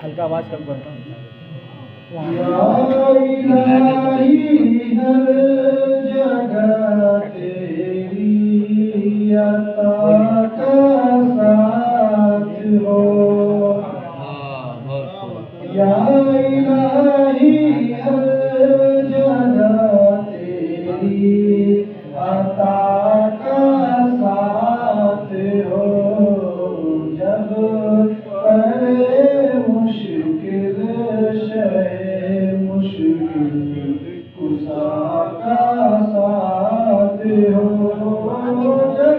ہلکا آواز کم کرتا ہوں. یا الہی ہر جگہ تیری عطا کا ساتھ ہو. یا الہی ہر جگہ تیری عطا کا ساتھ ہو. جب پڑے مشکل شے مشکل کشا کا ساتھ ہو. جب